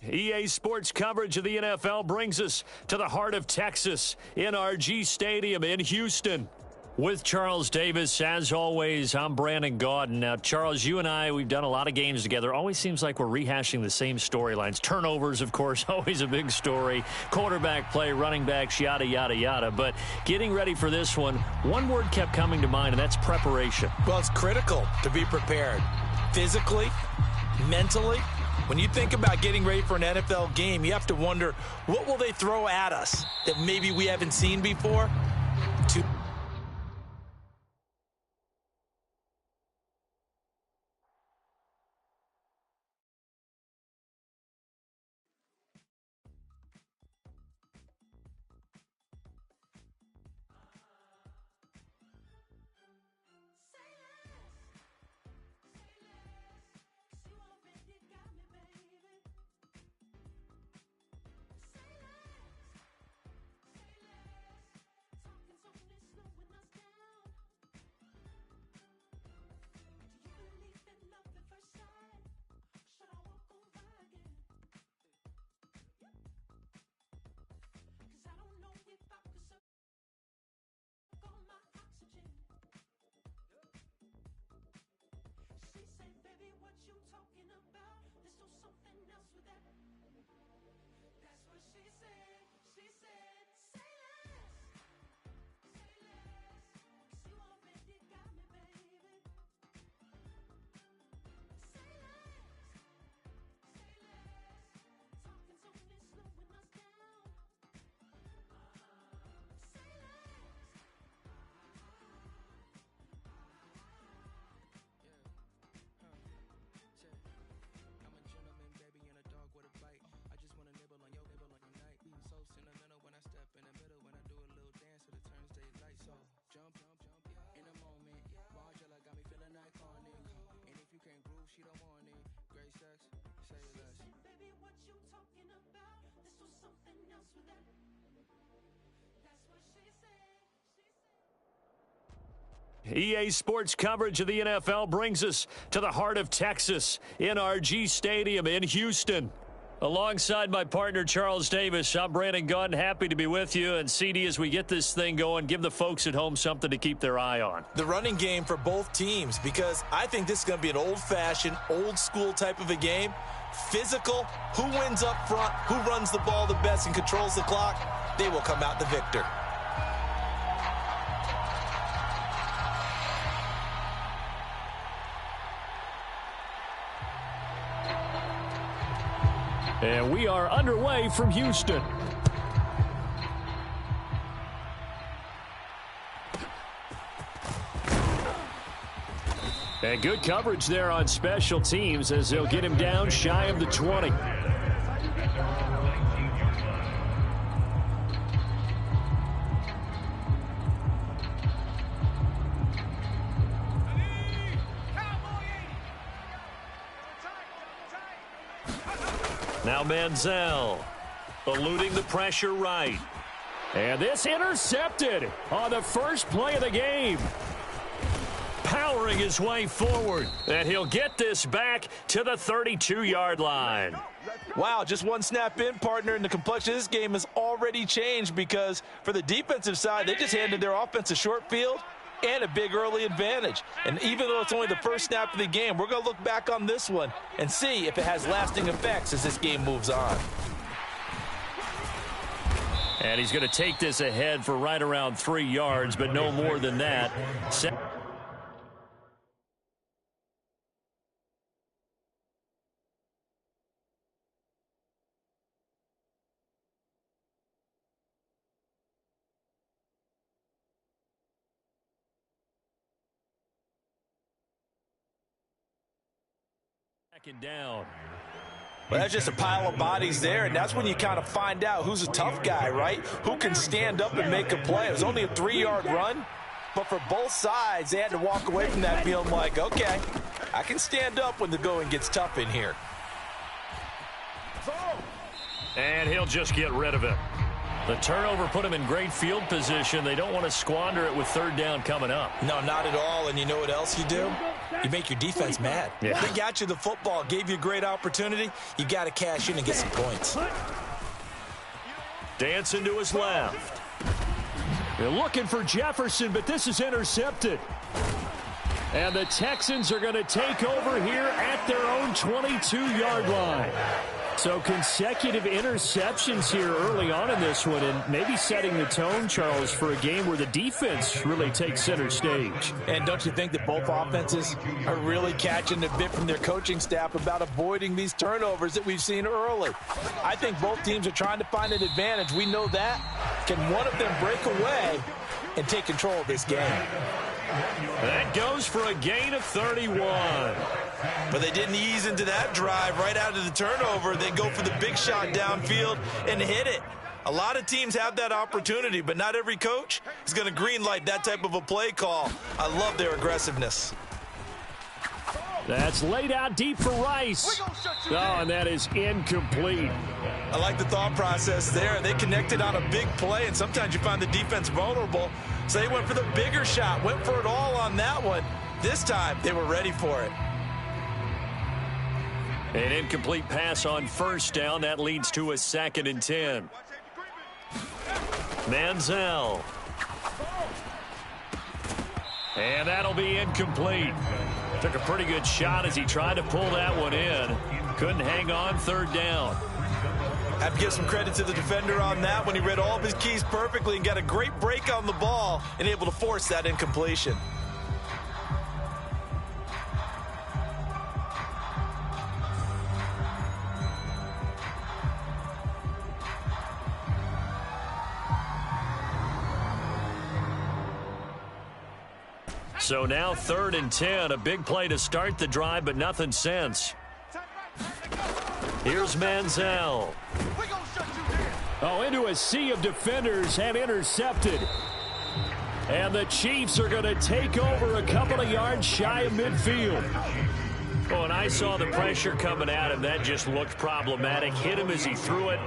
EA Sports coverage of the NFL brings us to the heart of Texas, NRG Stadium in Houston. With Charles Davis, as always, I'm Brandon Gaudin. Now, Charles, you and I, we've done a lot of games together. Always seems like we're rehashing the same storylines. Turnovers, of course, always a big story. Quarterback play, running backs, yada, yada, yada. But getting ready for this one word kept coming to mind, and that's preparation. Well, it's critical to be prepared. Physically, mentally. When you think about getting ready for an NFL game, you have to wonder, what will they throw at us that maybe we haven't seen before? EA Sports coverage of the NFL brings us to the heart of Texas, NRG Stadium in Houston. Alongside my partner, Charles Davis, I'm Brandon Gaudin, happy to be with you. And CD, as we get this thing going, give the folks at home something to keep their eye on. The running game for both teams, because I think this is going to be an old-fashioned, old-school type of a game. Physical, who wins up front, who runs the ball the best and controls the clock, they will come out the victor. And we are underway from Houston. And good coverage there on special teams as they'll get him down shy of the 20. Now Manziel eluding the pressure right. And this intercepted on the first play of the game. Powering his way forward. And he'll get this back to the 32-yard line. Wow, just one snap in, partner, and the complexion of this game has already changed because for the defensive side, they just handed their offense a short field and a big early advantage. And even though it's only the first snap of the game, we're going to look back on this one and see if it has lasting effects as this game moves on. And he's going to take this ahead for right around 3 yards, but no more than that. Second down. Well, that's just a pile of bodies there, and that's when you kind of find out who's a tough guy, right? Who can stand up and make a play. It was only a 3-yard run, but for both sides, they had to walk away from that feeling like, okay, I can stand up when the going gets tough in here. And he'll just get rid of it. The turnover put him in great field position. They don't want to squander it with third down coming up. No, not at all, and you know what else you do? You make your defense mad. Yeah. They got you the football, gave you a great opportunity. You got to cash in and get some points. Dancing to his left. They're looking for Jefferson, but this is intercepted. And the Texans are going to take over here at their own 22-yard line. So consecutive interceptions here early on in this one, and maybe setting the tone, Charles, for a game where the defense really takes center stage. And don't you think that both offenses are really catching a bit from their coaching staff about avoiding these turnovers that we've seen early? I think both teams are trying to find an advantage. We know that. Can one of them break away and take control of this game? That goes for a gain of 31. But they didn't ease into that drive right out of the turnover. They go for the big shot downfield and hit it. A lot of teams have that opportunity, but not every coach is going to green light that type of a play call. I love their aggressiveness. That's laid out deep for Rice. Oh, and that is incomplete. I like the thought process there. They connected on a big play, and sometimes you find the defense vulnerable. So they went for the bigger shot, went for it all on that one. This time, they were ready for it. An incomplete pass on first down. That leads to a 2nd and 10. Manziel. And that'll be incomplete. Took a pretty good shot as he tried to pull that one in. Couldn't hang on, 3rd down. Have to give some credit to the defender on that when he read all of his keys perfectly and got a great break on the ball and able to force that incompletion. So now 3rd and 10. A big play to start the drive, but nothing since. Here's Manziel. Oh, into a sea of defenders and intercepted. And the Chiefs are going to take over a couple of yards shy of midfield. Oh, and I saw the pressure coming at him. That just looked problematic. Hit him as he threw it,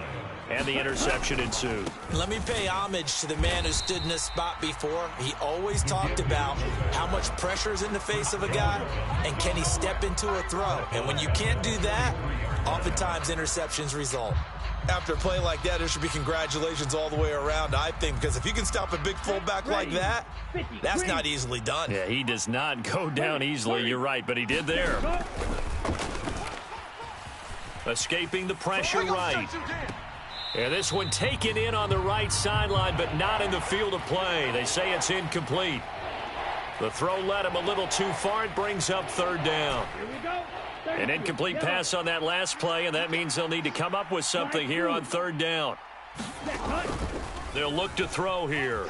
and the interception ensued. Let me pay homage to the man who stood in this spot before. He always talked about how much pressure is in the face of a guy, and can he step into a throw. And when you can't do that, oftentimes interceptions result. After a play like that, there should be congratulations all the way around, I think, because if you can stop a big fullback like that, that's not easily done. Yeah, he does not go down easily. You're right, but he did there. Escaping the pressure right. And this one taken in on the right sideline, but not in the field of play. They say it's incomplete. The throw led him a little too far. It brings up 3rd down. An incomplete pass on that last play, and that means they'll need to come up with something here on 3rd down. They'll look to throw here.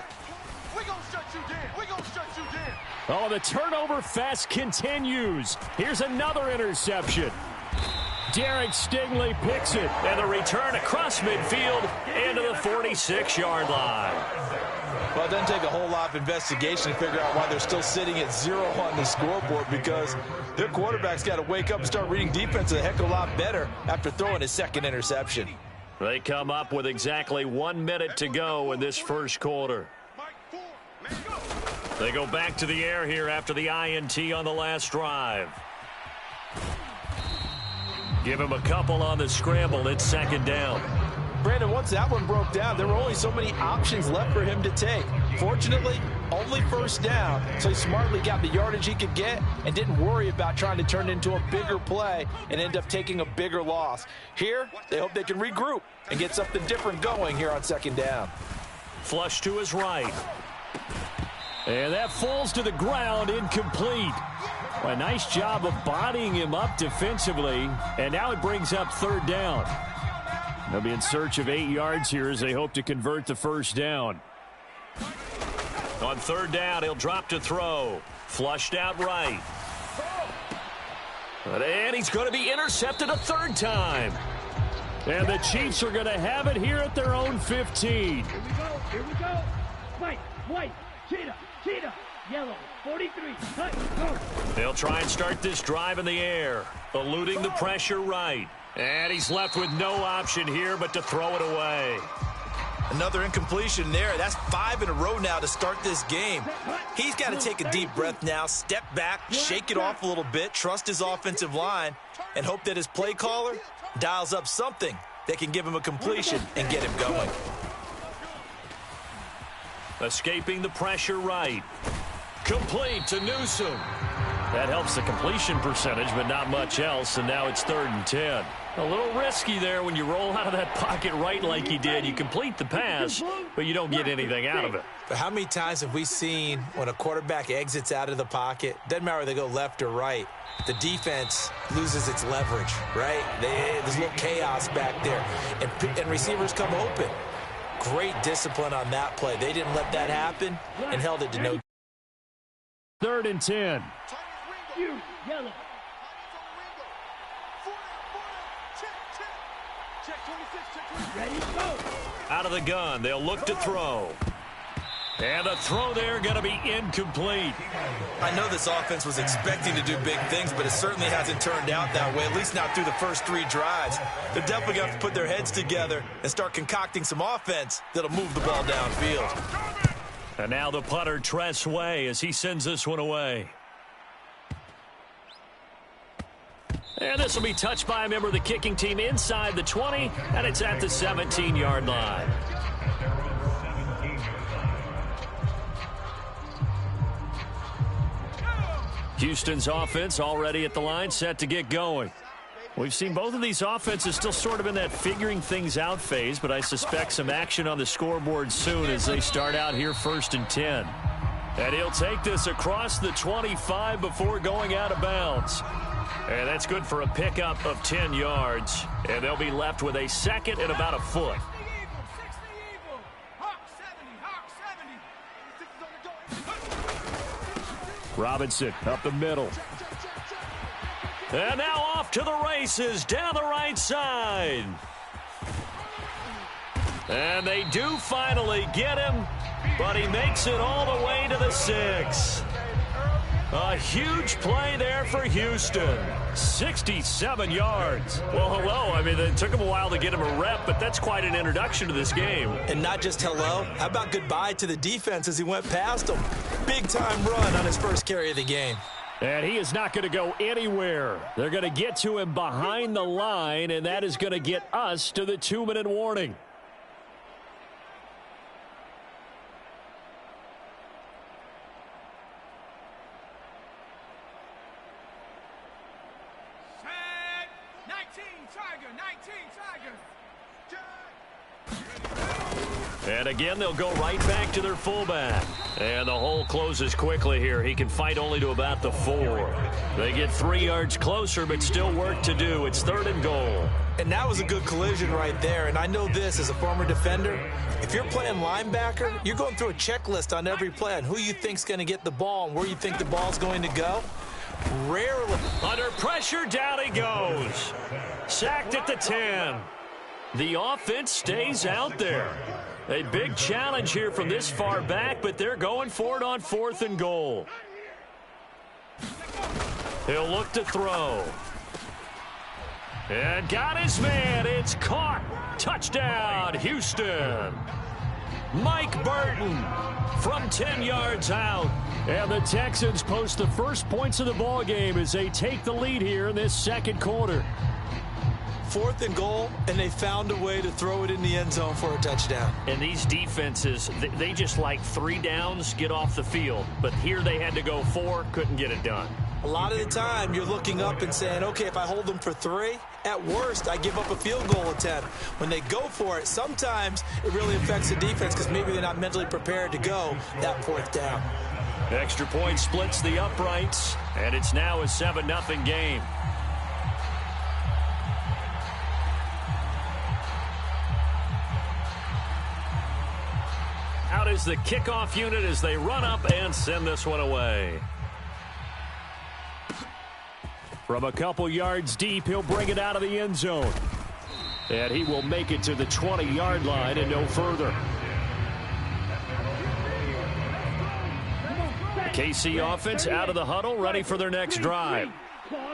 Oh, the turnover fest continues. Here's another interception. Derek Stingley picks it, and the return across midfield into the 46-yard line. Well, it doesn't take a whole lot of investigation to figure out why they're still sitting at 0 on the scoreboard, because their quarterback's got to wake up and start reading defense a heck of a lot better after throwing his 2nd interception. They come up with exactly 1 minute to go in this first quarter. They go back to the air here after the INT on the last drive. Give him a couple on the scramble. It's 2nd down. Brandon, once that one broke down, there were only so many options left for him to take. Fortunately, only 1st down, so he smartly got the yardage he could get and didn't worry about trying to turn it into a bigger play and end up taking a bigger loss. Here, they hope they can regroup and get something different going here on 2nd down. Flush to his right. And that falls to the ground, incomplete. A nice job of bodying him up defensively, and now it brings up 3rd down. They'll be in search of 8 yards here as they hope to convert the 1st down. On 3rd down, he'll drop to throw. Flushed out right. And he's going to be intercepted a 3rd time. And the Chiefs are going to have it here at their own 15. Here we go. White, cheetah, yellow, 43, cut, go. They'll try and start this drive in the air, eluding the pressure right. And he's left with no option here but to throw it away. Another incompletion there. That's 5 in a row now to start this game. He's got to take a deep breath now, step back, shake it off a little bit, trust his offensive line, and hope that his play caller dials up something that can give him a completion and get him going. Escaping the pressure right. Complete to Newsom. That helps the completion percentage, but not much else, and now it's 3rd and 10. A little risky there when you roll out of that pocket right like he did. You complete the pass, but you don't get anything out of it. But how many times have we seen when a quarterback exits out of the pocket, doesn't matter whether they go left or right, the defense loses its leverage, right? There's a little chaos back there, and receivers come open. Great discipline on that play. They didn't let that happen and held it to no. 3rd and 10. Yellow. Ready, go. Out of the gun, they'll look to throw. And the throw there going to be incomplete. I know this offense was expecting to do big things, but it certainly hasn't turned out that way, at least not through the first 3 drives. They're definitely going to have to put their heads together and start concocting some offense that'll move the ball downfield. And now the punter, Tress Way, as he sends this one away. And this will be touched by a member of the kicking team inside the 20, and it's at the 17-yard line. Houston's offense already at the line, set to get going. We've seen both of these offenses still sort of in that figuring things out phase, but I suspect some action on the scoreboard soon as they start out here 1st and 10. And he'll take this across the 25 before going out of bounds. And that's good for a pickup of 10 yards. And they'll be left with a 2nd and about a foot. Robinson up the middle. And now off to the races down the right side. And they do finally get him, but he makes it all the way to the 6. A huge play there for Houston. 67 yards. Well, hello. I mean, it took him a while to get him a rep, but that's quite an introduction to this game. And not just hello. How about goodbye to the defense as he went past him? Big-time run on his first carry of the game. And he is not going to go anywhere. They're going to get to him behind the line, and that is going to get us to the 2-minute warning. And again, they'll go right back to their fullback. And the hole closes quickly here. He can fight only to about the 4. They get 3 yards closer, but still work to do. It's 3rd and goal. And that was a good collision right there. And I know this as a former defender. If you're playing linebacker, you're going through a checklist on every play on who you think's going to get the ball and where you think the ball's going to go. Rarely. Under pressure, down he goes. Sacked at the 10. The offense stays out there. A big challenge here from this far back, but they're going for it on 4th and goal. He'll look to throw. And got his man. It's caught. Touchdown, Houston. Mike Burton from 10 yards out. And the Texans post the first points of the ball game as they take the lead here in this 2nd quarter. 4th and goal, and they found a way to throw it in the end zone for a touchdown. And these defenses, they just like 3 downs, get off the field. But here they had to go 4, couldn't get it done. A lot of the time, you're looking up and saying, okay, if I hold them for 3, at worst, I give up a field goal attempt. When they go for it, sometimes it really affects the defense because maybe they're not mentally prepared to go that 4th down. Extra point splits the uprights, and it's now a 7-0 game. Out is the kickoff unit as they run up and send this one away. From a couple yards deep, he'll bring it out of the end zone. And he will make it to the 20-yard line and no further. The KC offense out of the huddle, ready for their next drive.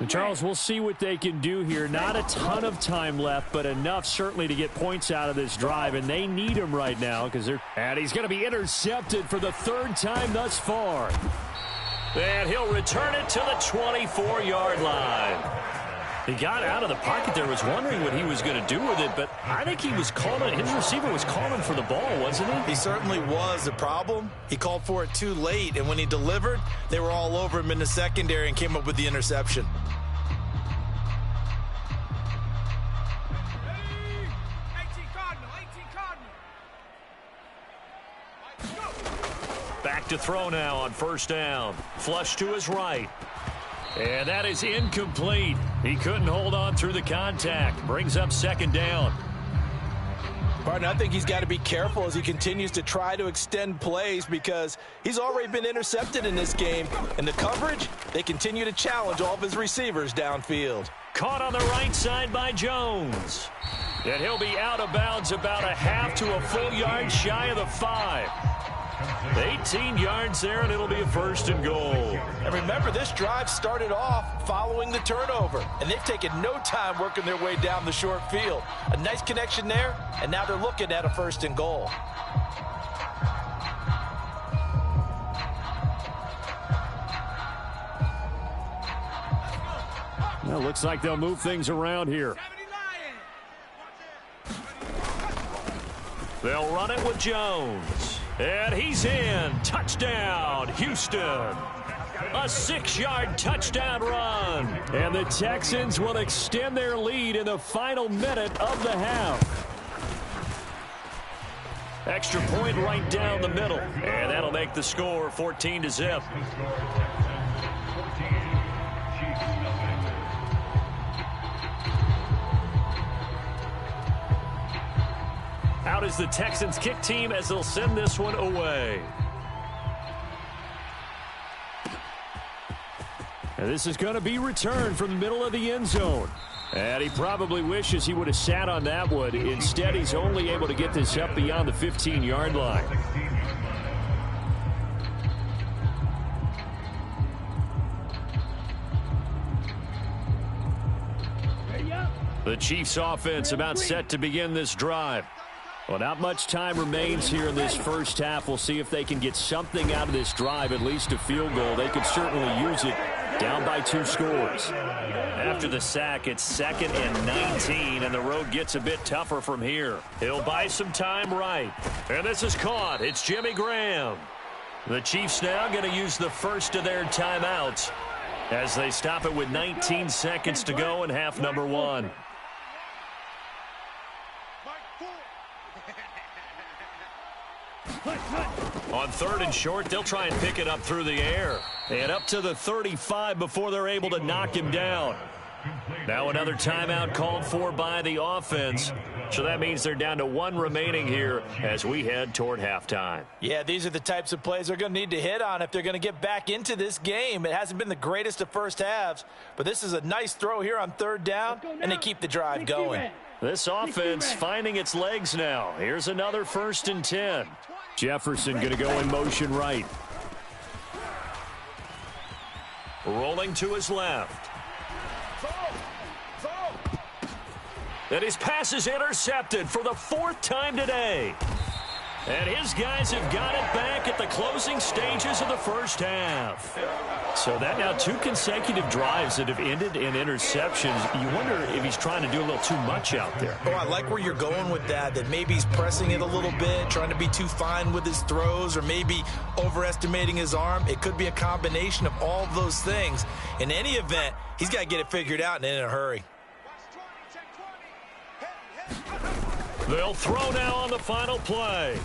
And Charles, we'll see what they can do here. Not a ton of time left, but enough certainly to get points out of this drive, and they need him right now because they're. And he's going to be intercepted for the third time thus far. And he'll return it to the 24-yard line. He got out of the pocket there, was wondering what he was going to do with it, but I think he was calling, his receiver was calling for the ball, wasn't he? He certainly was. The problem, he called for it too late, and when he delivered, they were all over him in the secondary and came up with the interception. Back to throw now on first down. Flush to his right. And that is incomplete. He couldn't hold on through the contact. Brings up second down. Partner, I think he's got to be careful as he continues to try to extend plays because he's already been intercepted in this game. And the coverage, they continue to challenge all of his receivers downfield. Caught on the right side by Jones. And he'll be out of bounds about a half to a full yard shy of the 5. 18 yards there, and it'll be a first and goal. And remember, this drive started off following the turnover, and they've taken no time working their way down the short field. A nice connection there, and now they're looking at a first and goal. Well, looks like they'll move things around here. They'll run it with Jones. And he's in. Touchdown, Houston. A 6-yard touchdown run. And the Texans will extend their lead in the final minute of the half. Extra point right down the middle. And that'll make the score 14-0. Out is the Texans kick team as they'll send this one away. And this is going to be returned from the middle of the end zone. And he probably wishes he would have sat on that one. Instead, he's only able to get this up beyond the 15-yard line. The Chiefs offense about set to begin this drive. Well, not much time remains here in this first half. We'll see if they can get something out of this drive, at least a field goal. They could certainly use it down by 2 scores. After the sack, it's 2nd and 19, and the road gets a bit tougher from here. He'll buy some time right. And this is caught. It's Jimmy Graham. The Chiefs now going to use the first of their timeouts as they stop it with 19 seconds to go in half number 1. On 3rd and short, they'll try and pick it up through the air. And up to the 35 before they're able to knock him down. Now another timeout called for by the offense. So that means they're down to 1 remaining here as we head toward halftime. Yeah, these are the types of plays they're going to need to hit on if they're going to get back into this game. It hasn't been the greatest of first halves, but this is a nice throw here on 3rd down, and they keep the drive going. This offense finding its legs now. Here's another 1st and 10. Jefferson going to go in motion right. Rolling to his left. And his pass is intercepted for the 4th time today. And his guys have got it back at the closing stages of the first half. So that now 2 consecutive drives that have ended in interceptions. You wonder if he's trying to do a little too much out there. Oh, I like where you're going with that maybe he's pressing it a little bit, trying to be too fine with his throws, or maybe overestimating his arm. It could be a combination of all of those things. In any event, he's got to get it figured out and in a hurry. They'll throw now on the final play.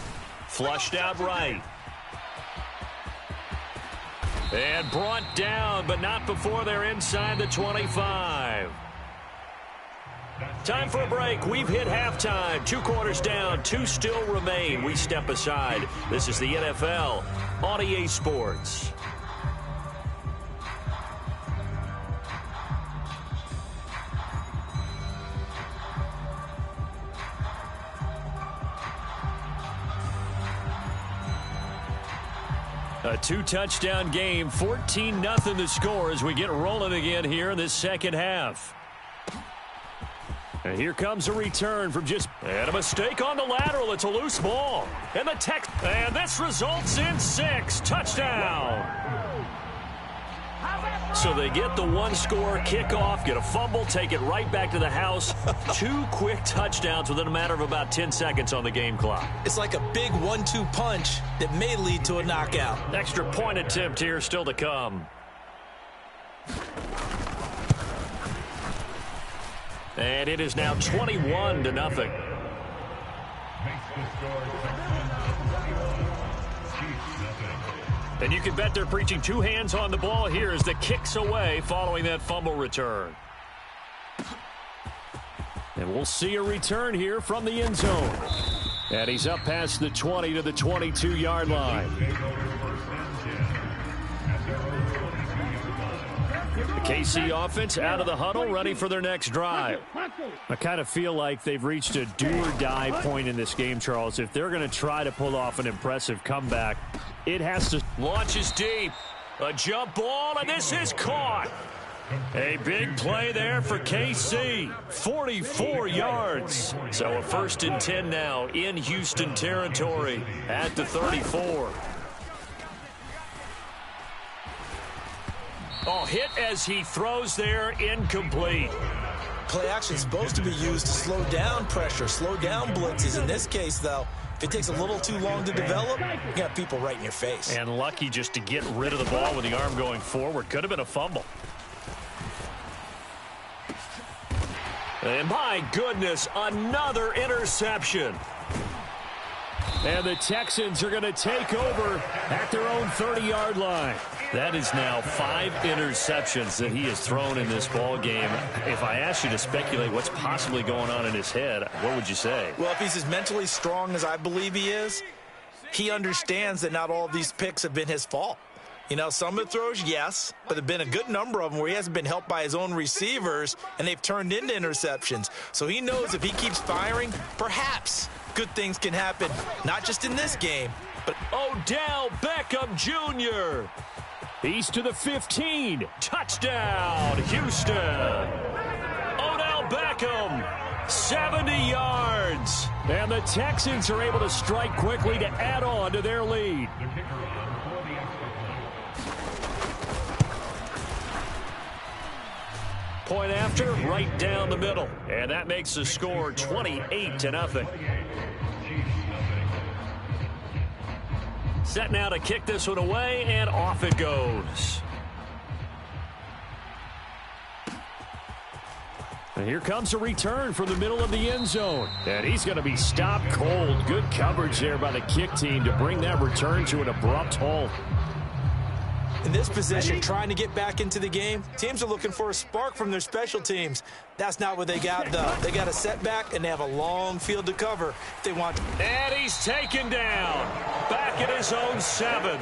Flushed out right. And brought down, but not before they're inside the 25. Time for a break. We've hit halftime. 2 quarters down, 2 still remain. We step aside. This is the NFL on EA Sports. A two-touchdown game, 14-0 the score as we get rolling again here in this second half. And here comes a return from and a mistake on the lateral. It's a loose ball. And this results in 6. Touchdown. So they get the one-score kickoff, get a fumble, take it right back to the house. 2 quick touchdowns within a matter of about 10 seconds on the game clock. It's like a big 1-2 punch that may lead to a knockout. Extra point attempt here still to come. And it is now 21-0. And you can bet they're preaching 2 hands on the ball here as the kick's away following that fumble return. And we'll see a return here from the end zone. And he's up past the 20 to the 22-yard line. The KC offense out of the huddle, ready for their next drive. I kind of feel like they've reached a do-or-die point in this game, Charles. If they're going to try to pull off an impressive comeback, it has to. Launches deep. A jump ball, and this is caught. A big play there for KC. 44 yards. So a 1st and 10 now in Houston territory at the 34. Oh, hit as he throws there, incomplete. Play action is supposed to be used to slow down pressure, slow down blitzes. In this case, though, if it takes a little too long to develop, you got people right in your face. And lucky just to get rid of the ball with the arm going forward. Could have been a fumble. And my goodness, another interception. And the Texans are going to take over at their own 30-yard line. That is now 5 interceptions that he has thrown in this ball game. If I asked you to speculate what's possibly going on in his head, what would you say? Well, if he's as mentally strong as I believe he is, he understands that not all of these picks have been his fault. You know, some of the throws, yes, but there have been a good number of them where he hasn't been helped by his own receivers, and they've turned into interceptions. So he knows if he keeps firing, perhaps good things can happen, not just in this game, but Odell Beckham Jr. He's to the 15. Touchdown, Houston. Odell Beckham, 70 yards. And the Texans are able to strike quickly to add on to their lead. Point after, right down the middle. And that makes the score 28-0. Set now to kick this one away, and off it goes. And here comes a return from the middle of the end zone. And he's going to be stopped cold. Good coverage there by the kick team to bring that return to an abrupt halt. In this position, trying to get back into the game, teams are looking for a spark from their special teams. That's not what they got, though. They got a setback, and they have a long field to cover if they want to. And he's taken down. Back at his own 7.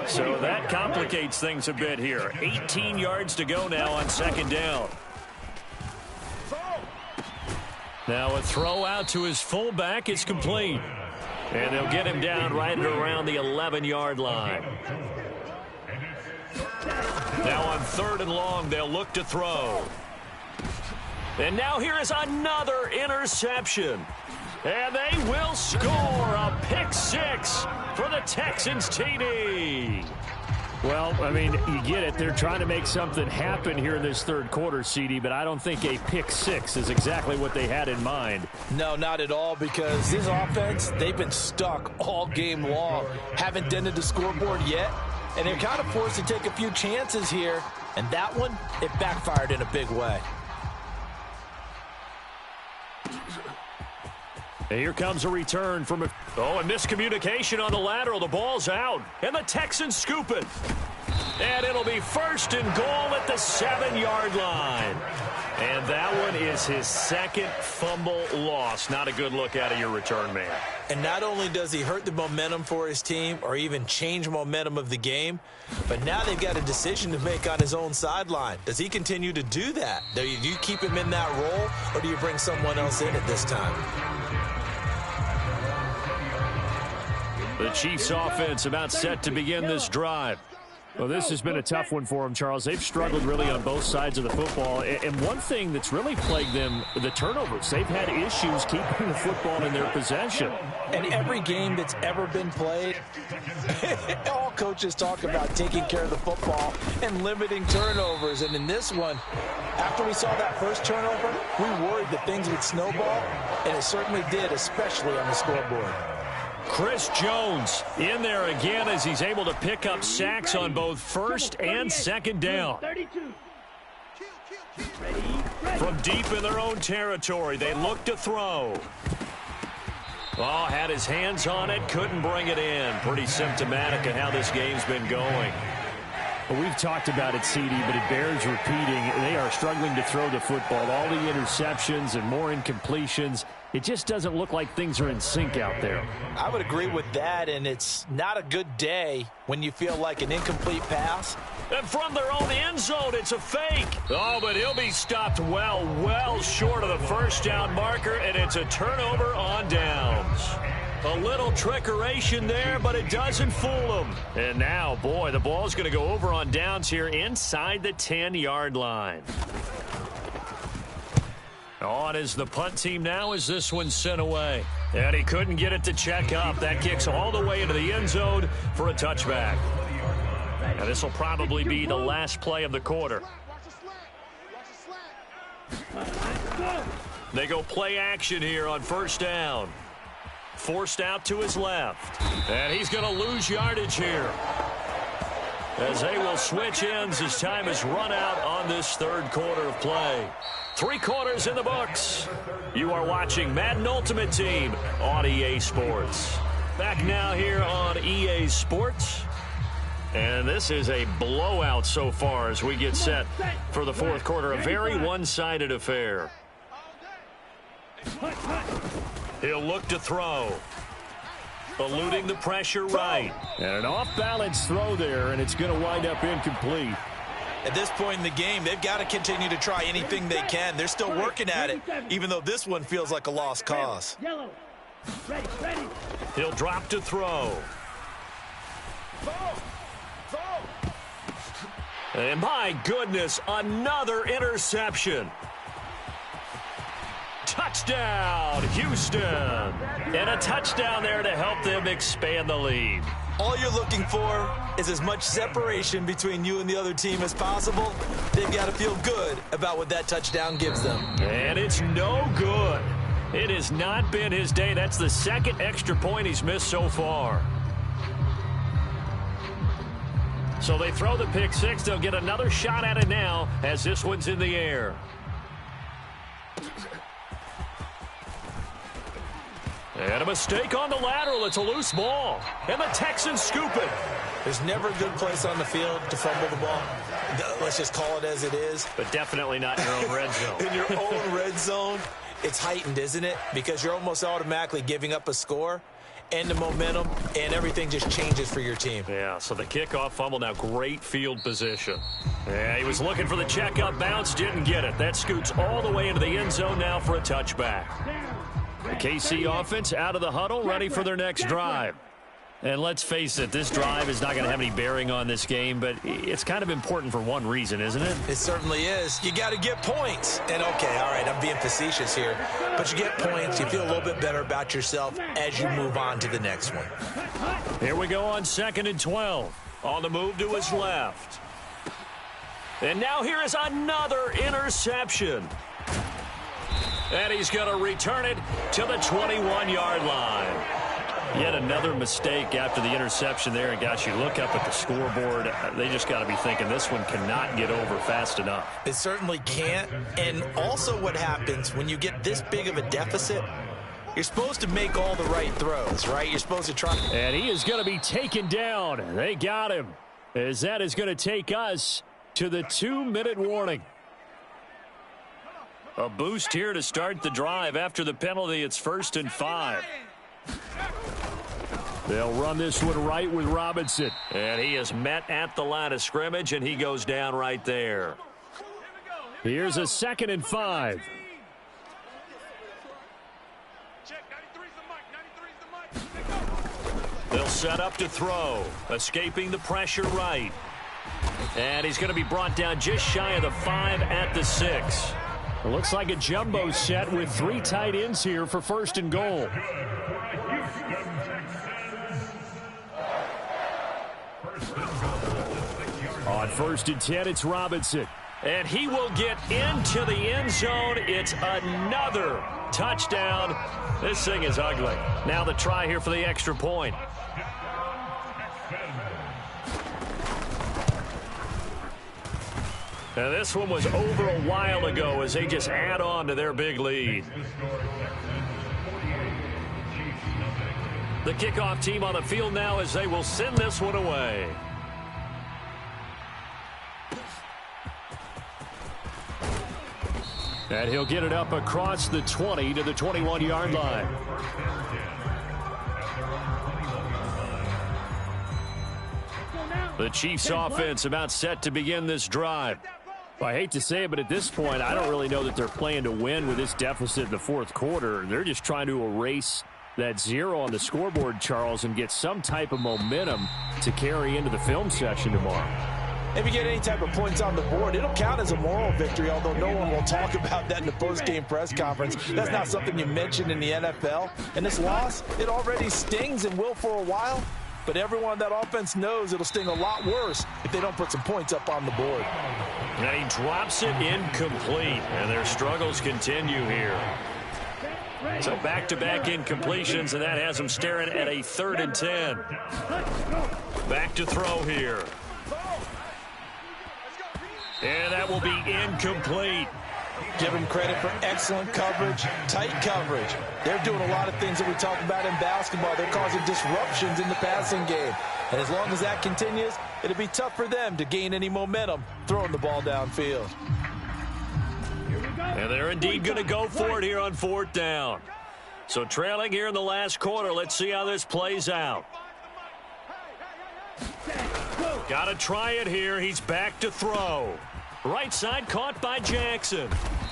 So that complicates things a bit here. 18 yards to go now on 2nd down. Now a throw out to his fullback is complete. And they'll get him down right at around the 11-yard line. Now on 3rd and long, they'll look to throw. And now here is another interception. And they will score a pick-6 for the Texans TD. Well, I mean, you get it. They're trying to make something happen here in this 3rd quarter, CD, but I don't think a pick-6 is exactly what they had in mind. No, not at all, because this offense, they've been stuck all game long. Haven't dented the scoreboard yet. And they're kind of forced to take a few chances here. And that one, it backfired in a big way. And here comes a return from a miscommunication on the lateral. The ball's out. And the Texans scoop it. And it'll be 1st and goal at the 7-yard line. And that one is his 2nd fumble loss. Not a good look out of your return man. And not only does he hurt the momentum for his team or even change momentum of the game, but now they've got a decision to make on his own sideline. Does he continue to do that? Do you keep him in that role, or do you bring someone else in at this time? The Chiefs offense about set to begin this drive. Well, this has been a tough one for them, Charles. They've struggled really on both sides of the football. And one thing that's really plagued them, the turnovers. They've had issues keeping the football in their possession. And every game that's ever been played, all coaches talk about taking care of the football and limiting turnovers. And in this one, after we saw that first turnover, we worried that things would snowball, and it certainly did, especially on the scoreboard. Chris Jones in there again as he's able to pick up sacks on both first and second down. From deep in their own territory, they look to throw. Oh, had his hands on it, couldn't bring it in. Pretty symptomatic of how this game's been going. Well, we've talked about it, CD, but it bears repeating. They are struggling to throw the football. All the interceptions and more incompletions. It just doesn't look like things are in sync out there. I would agree with that, and it's not a good day when you feel like an incomplete pass. And from their own end zone, it's a fake. Oh, but he'll be stopped well short of the first down marker, and it's a turnover on downs. A little trickeration there, but it doesn't fool them. And now, boy, the ball's going to go over on downs here inside the 10-yard line. On is the punt team now as this one's sent away. And he couldn't get it to check up. That kicks all the way into the end zone for a touchback. Now this will probably be the last play of the quarter. They go play action here on first down. Forced out to his left. And he's going to lose yardage here, as they will switch ends as time is run out on this third quarter of play. 3 quarters in the books. You are watching Madden Ultimate Team on EA Sports. Back now here on EA Sports. And this is a blowout so far as we get set for the fourth quarter. A very one-sided affair. He'll look to throw. Eluding the pressure right. And an off-balance throw there, and it's going to wind up incomplete. At this point in the game, they've got to continue to try anything they can. They're still working at it, even though this one feels like a lost cause. He'll drop to throw. And my goodness, another interception. Touchdown, Houston. And a touchdown there to help them expand the lead. All you're looking for is as much separation between you and the other team as possible. They've got to feel good about what that touchdown gives them. And it's no good. It has not been his day. That's the second extra point he's missed so far. So they throw the pick six. They'll get another shot at it now as this one's in the air. And a mistake on the lateral. It's a loose ball. And the Texans scoop it. There's never a good place on the field to fumble the ball. Let's just call it as it is. But definitely not in your own red zone. In your own red zone, it's heightened, isn't it? Because you're almost automatically giving up a score and the momentum, and everything just changes for your team. Yeah, so the kickoff fumble, now great field position. Yeah, he was looking for the check-up bounce, didn't get it. That scoots all the way into the end zone now for a touchback. The KC offense out of the huddle, ready for their next drive. And let's face it, this drive is not going to have any bearing on this game, but it's kind of important for one reason, isn't it? It certainly is. You got to get points. And, okay, all right, I'm being facetious here. But you get points, you feel a little bit better about yourself as you move on to the next one. Here we go on 2nd and 12. On the move to his left. And now here is another interception. And he's going to return it to the 21-yard line. Yet another mistake after the interception there. And, gosh, you look up at the scoreboard, they just got to be thinking this one cannot get over fast enough. It certainly can't. And also what happens when you get this big of a deficit, you're supposed to make all the right throws, right? You're supposed to try. And he is going to be taken down. They got him, as that is going to take us to the 2-minute warning. A boost here to start the drive. After the penalty, it's 1st and 5. They'll run this one right with Robinson. And he is met at the line of scrimmage, and he goes down right there. Here's a 2nd and 5. They'll set up to throw. Escaping the pressure right. And he's going to be brought down just shy of the 5 at the 6. It looks like a jumbo set with 3 tight ends here for 1st and goal. On 1st and 10, it's Robinson. And he will get into the end zone. It's another touchdown. This thing is ugly. Now the try here for the extra point. Now this one was over a while ago as they just add on to their big lead. The kickoff team on the field now as they will send this one away. And he'll get it up across the 20 to the 21-yard line. The Chiefs offense about set to begin this drive. Well, I hate to say it, but at this point, I don't really know that they're playing to win with this deficit in the 4th quarter. They're just trying to erase that 0 on the scoreboard, Charles, and get some type of momentum to carry into the film session tomorrow. If you get any type of points on the board, it'll count as a moral victory, although no one will talk about that in the post-game press conference. That's not something you mention in the NFL. And this loss, it already stings and will for a while, but everyone on that offense knows it'll sting a lot worse if they don't put some points up on the board. And he drops it incomplete, and their struggles continue here. So back-to-back incompletions, and that has them staring at a 3rd and 10. Back to throw here. And that will be incomplete. Give them credit for excellent coverage, tight coverage. They're doing a lot of things that we talk about in basketball. They're causing disruptions in the passing game. And as long as that continues, it'll be tough for them to gain any momentum throwing the ball downfield. And they're indeed going to go for it here on 4th down. So trailing here in the last quarter. Let's see how this plays out. Got to try it here. He's back to throw. Right side caught by Jackson.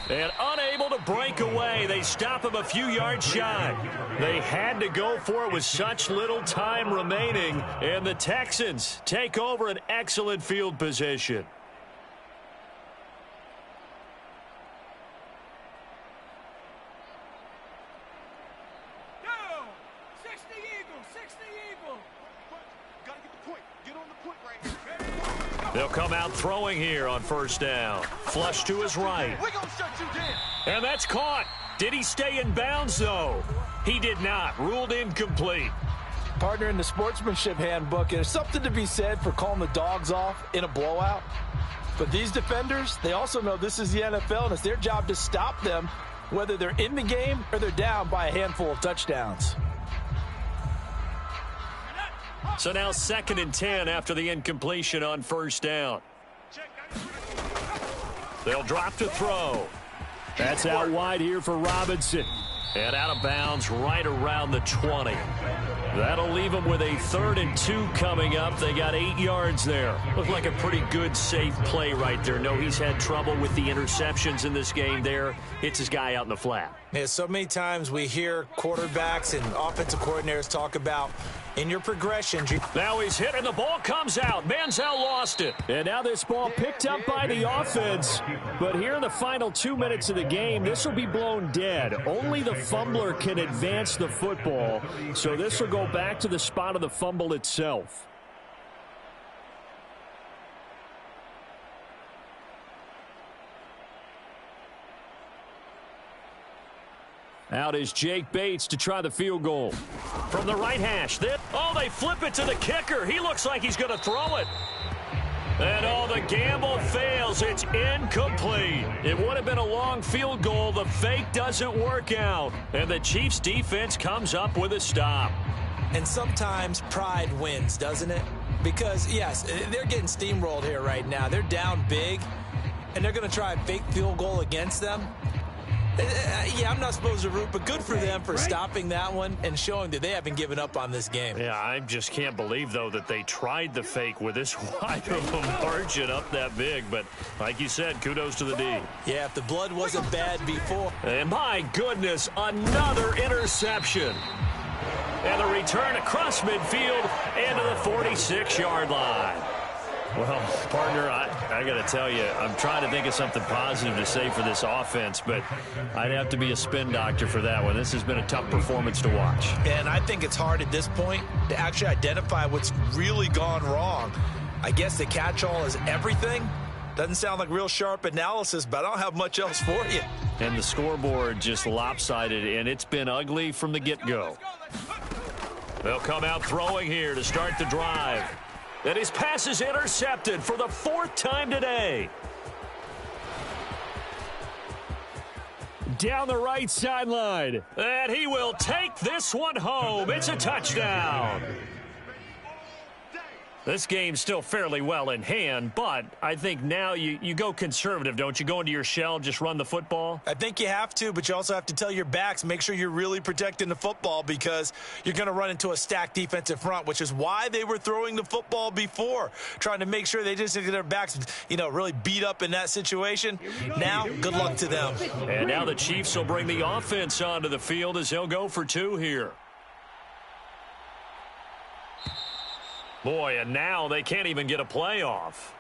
And unable to break away. They stop him a few yards shy. They had to go for it with such little time remaining. And the Texans take over an excellent field position. They'll come out throwing here on 1st down. Flush to his right. And that's caught. Did he stay in bounds, though? He did not. Ruled incomplete. Partner, in the sportsmanship handbook, there's something to be said for calling the dogs off in a blowout. But these defenders, they also know this is the NFL, and it's their job to stop them, whether they're in the game or they're down by a handful of touchdowns. So now 2nd and 10 after the incompletion on 1st down. They'll drop to throw. That's out wide here for Robinson. And out of bounds right around the 20. That'll leave them with a 3rd and 2 coming up. They got 8 yards there. Looked like a pretty good, safe play right there. No, he's had trouble with the interceptions in this game there. Hits his guy out in the flat. Yeah, so many times we hear quarterbacks and offensive coordinators talk about in your progression. Now he's hit and the ball comes out. Manziel lost it. And now this ball picked up by the offense. But here in the final 2 minutes of the game, this will be blown dead. Only the fumbler can advance the football. So this will go back to the spot of the fumble itself. Out is Jake Bates to try the field goal. From the right hash. They flip it to the kicker. He looks like he's going to throw it. And the gamble fails. It's incomplete. It would have been a long field goal. The fake doesn't work out. And the Chiefs defense comes up with a stop. And sometimes pride wins, doesn't it? Because, yes, they're getting steamrolled here right now. They're down big, and they're going to try a fake field goal against them. Yeah, I'm not supposed to root, but good for them for stopping that one and showing that they haven't given up on this game. Yeah, I just can't believe, though, that they tried the fake with this wide of a margin up that big. But like you said, kudos to the D. Yeah, if the blood wasn't bad before. And my goodness, another interception. And the return across midfield and to the 46-yard line. Well, partner, I got to tell you, I'm trying to think of something positive to say for this offense, but I'd have to be a spin doctor for that one. This has been a tough performance to watch. And I think it's hard at this point to actually identify what's really gone wrong. I guess the catch-all is everything. Doesn't sound like real sharp analysis, but I don't have much else for you. And the scoreboard just lopsided, and it's been ugly from the get-go. They'll come out throwing here to start the drive. And his pass is intercepted for the 4th time today. Down the right sideline. And he will take this one home. It's a touchdown. This game's still fairly well in hand, but I think now you go conservative, don't you? Go into your shell, just run the football? I think you have to, but you also have to tell your backs, make sure you're really protecting the football because you're going to run into a stacked defensive front, which is why they were throwing the football before, trying to make sure they just get their backs, really beat up in that situation. Now, good luck to them. And now the Chiefs will bring the offense onto the field as they'll go for 2 here. Boy, and now they can't even get a play off.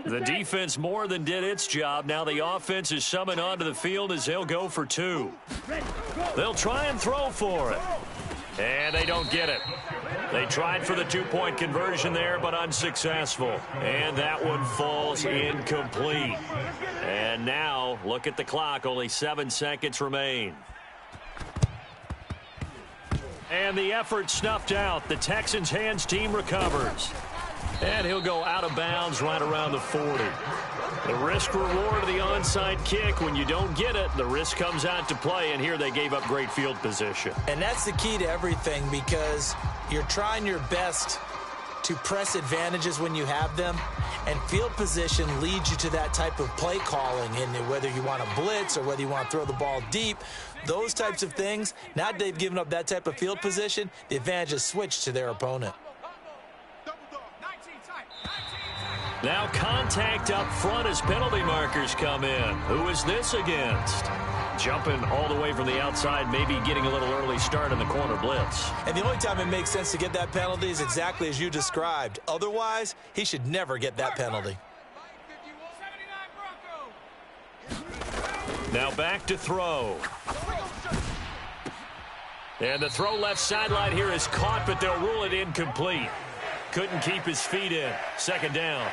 The defense more than did its job. Now the offense is summoned onto the field as they'll go for 2. They'll try and throw for it. And they don't get it. They tried for the 2-point conversion there, but unsuccessful. And that one falls incomplete. And now, look at the clock. Only 7 seconds remain. And the effort snuffed out. The Texans' hands team recovers. And he'll go out of bounds right around the 40. The risk-reward of the onside kick. When you don't get it, the risk comes out to play, and here they gave up great field position. And that's the key to everything because you're trying your best to press advantages when you have them, and field position leads you to that type of play calling, and whether you want to blitz or whether you want to throw the ball deep, those types of things. Now they've given up that type of field position, the advantage is switched to their opponent. Now contact up front as penalty markers come in. Who is this against? Jumping all the way from the outside, maybe getting a little early start in the corner blitz. And the only time it makes sense to get that penalty is exactly as you described. Otherwise, he should never get that penalty. Now back to throw. And the throw left sideline here is caught, but they'll rule it incomplete. Couldn't keep his feet in. 2nd down.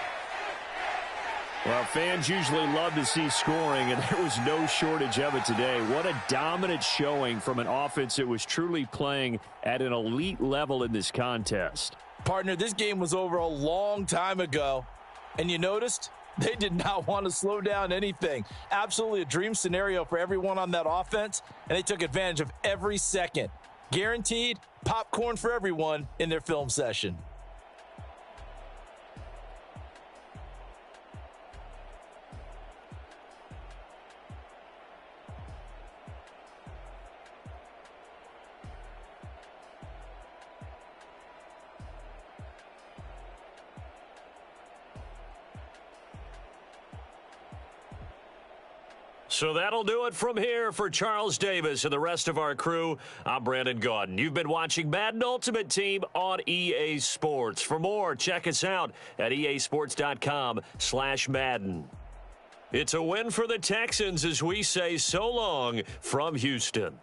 Well, fans usually love to see scoring, and there was no shortage of it today. What a dominant showing from an offense that was truly playing at an elite level in this contest. Partner, this game was over a long time ago, and you noticed they did not want to slow down anything. Absolutely a dream scenario for everyone on that offense, and they took advantage of every second. Guaranteed popcorn for everyone in their film session. So that'll do it from here for Charles Davis and the rest of our crew. I'm Brandon Gaudin. You've been watching Madden Ultimate Team on EA Sports. For more, check us out at easports.com/Madden. It's a win for the Texans as we say so long from Houston.